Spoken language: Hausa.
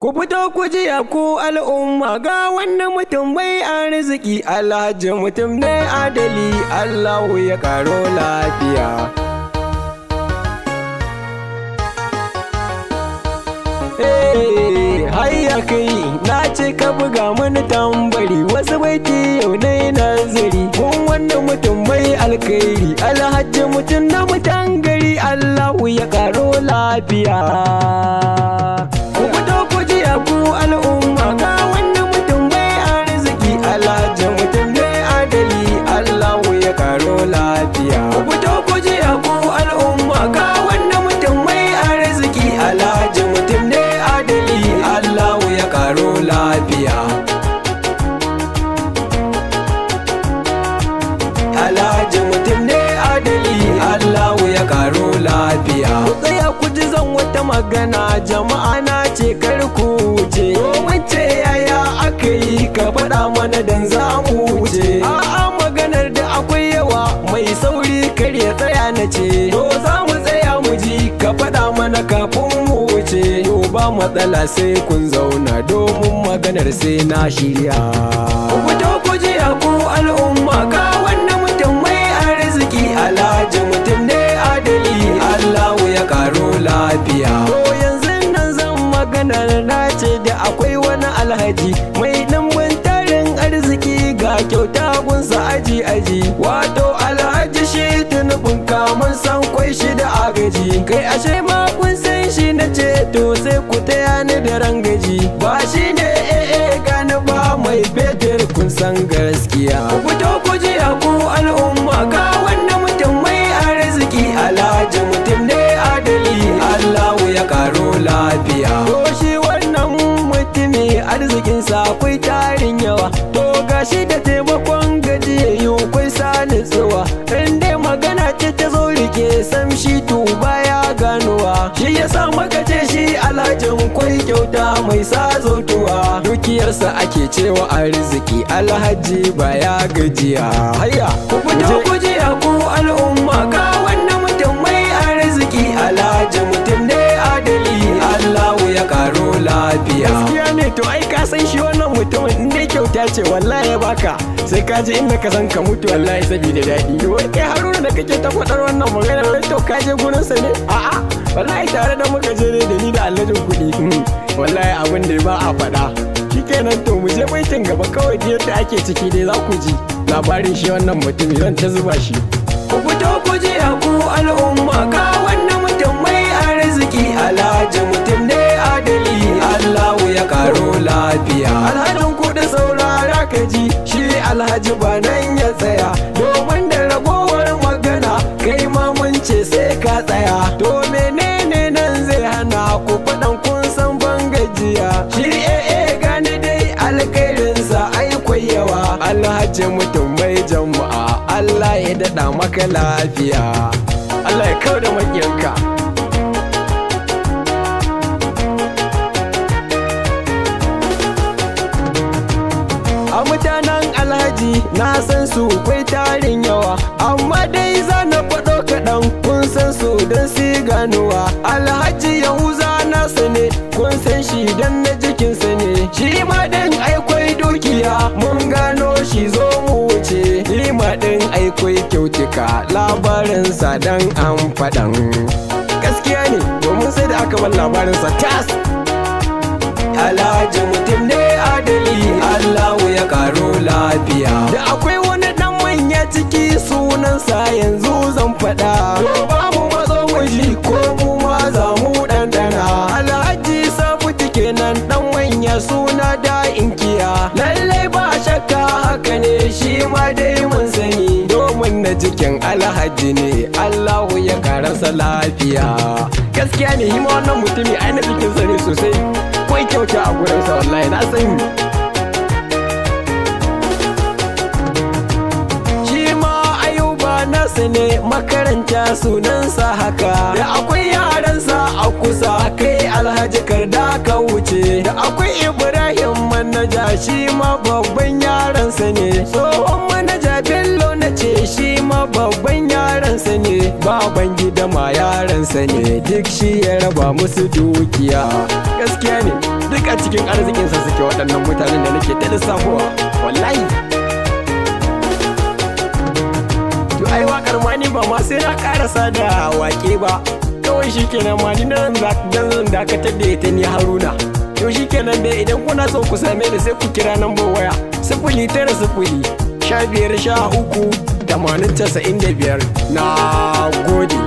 Ku fito ku jiya ku al'umma ga wannan mutum mai arziki, Alhaji mutum ne adali, Allahu ya karo lafiya. Hayya kai na ce ka buga mani tambari, wasu baiti yau na nazari, kun wannan mutum mai alkhairi, Alhaji mutum na mutan gari, Allahu ya karo lafiya. Ku fito ku jiya ku al'umma ga wannan mutum mai arziki, Alhaji mutum ne adali, Allahu ya karo lafiya. Ku fito ku jiya ku al'umma ga wannan mutum mai arziki, Alhaji mutum ne adali, Allahu ya karo lafiya. Alhaji mutum ne adali, Allahu ya karo lafiya. Ku tsaya ku ji zan wata magana, jama'a na ce kar ku wuce, wance yaya aka yi ka faɗa mana dan za mu wuce. A'a maganar da akwai yawa, mai sauri kar ya tsaya na ce, to za mu tsaya mu ji ka faɗa mana kafin mu wuce. To ba matsala sai kun zauna domin maganar sai na shirya. Ku fito ku ji ku al'umma ga wannan mutum mai arziki, Alhaji mutum ne adali, Allahu ya karo lafiya. To yanzu nan zan maganar na ce da akwai wani alhaji mai ɗimbin tarin arziki, ga kyauta gunsa aji aji, wato alhaji shi tunubin kamun san kwai shi da agaji. Kai ashe ma kun san shi na ce to sai ku taya ni da rangaji, ba shi ne gani ba mai fetur kun san gaskiya. Ku fito ku ji ku al'umma ga wannan mutum mai arziki, Alhaji mutum ne adali, Allahu ya karo lafiya. To shi wannan mutumi arzikinsa akwai tarin yawa, to gashi da taimakon gajiyayyu kwai sa nutsuwa, in dai magana ce ta zo rike sam shi to baya ganowa. Shi yasa maka ce shi alhajin kwai kyauta mai sa zautuwa, dukiyarsa ake cewa arziki, alhaji baya gajiya. Hayya ku fito ku ji ku al'umma ga wannan mutum mai arziki, Alhaji mutum ne adali, Allahu ya karo lafiya. Gaskiya ne, to ai ka san shi wannan mutumin in dai kyauta ce wallahi ya baka sai ka je inda ka san ka mutu wallahi saboda daɗi. Wai kai Haruna da kake ta faɗar wannan magana, wai to ka je gurin sa ne? A'a wallahi tare da muka je ne da ni da Alhajin kuɗi. Wallahi abin da ba a faɗa. Shikenan to mu je baitin gaba kawai da yadda ake ciki dai za ku ji labarin shi wannan mutumi, zan ta zuba shi. Ku fito ku ji ku al'umma ga wannan mutum mai arziki, Alhaji mutum ne adali, Allahu ya karo lafiya. Alhajin kuɗi saurara ka ji, shi alhaji ba nan ya tsaya, domin da ragowar magana kai ma mun ce sai ka tsaya. To menene nan zai hana ku faɗan kun san ban gajiya, shi gani dai alkhairinsa ai yawa. Alhaji mutum mai jama'a, Allah ya daɗa maka lafiya, Allah ya kau da maƙiyanka. A mutanen alhaji na san su kwai tarin yawa, amma dai za na faɗo kaɗan kun san su don si ganuwa. Alhaji Yahuza nasa ne kun san shi don na jikinsa ne, shi ma ɗin aikwai dukiya mun gano shi zo mu wuce. Shi ma ɗin aikwai kyautuka labarinsa don an faɗan. Gaskiya ne domin sai da aka bar labarinsa tas. Alhaji mutum ne adali, Allahu ya karo lafiya. Da akwai wani dan manya ciki sunansa yanzu zan faɗa, to ba mu matso mu ji ko mu ma za mu ɗanɗana. Alhaji Sabuti kenan dan manya suna da inkiya, lallai ba shakka haka ne shi ma dai mun sani, domin na jikin alhaji ne, Allahu ya karasa lafiya. Gaskiya ne hima wannan mutumi ai na jikinsa ne sosai, kwai kyauta a gurinsa wallahi na sani. Shi ma Ayuba nasa ne makaranta sunansa haka, da akwai yaransa a kusa kai alhaji karda ka wuce. Da akwai Ibrahim manaja shi ma babban yaransa ne, tsohon manaja Bello na ce shi ma babban yaransa ne. baban gida ma yaransa ne, duk shi ya raba musu dukiya. Gaskiya ne, duk a cikin arzikinsa suke waɗannan mutanen da nake ta lissafowa, wallahi. To ai waƙar ma ni ba ma sai na ƙarasa da waƙe ba, kawai shi kenan ma ni nan zan dakatar da ita ni Haruna. To shi kenan dai idan kuna so ku same ni sai ku kira nambar waya 090 15 13 80 95. Na gode.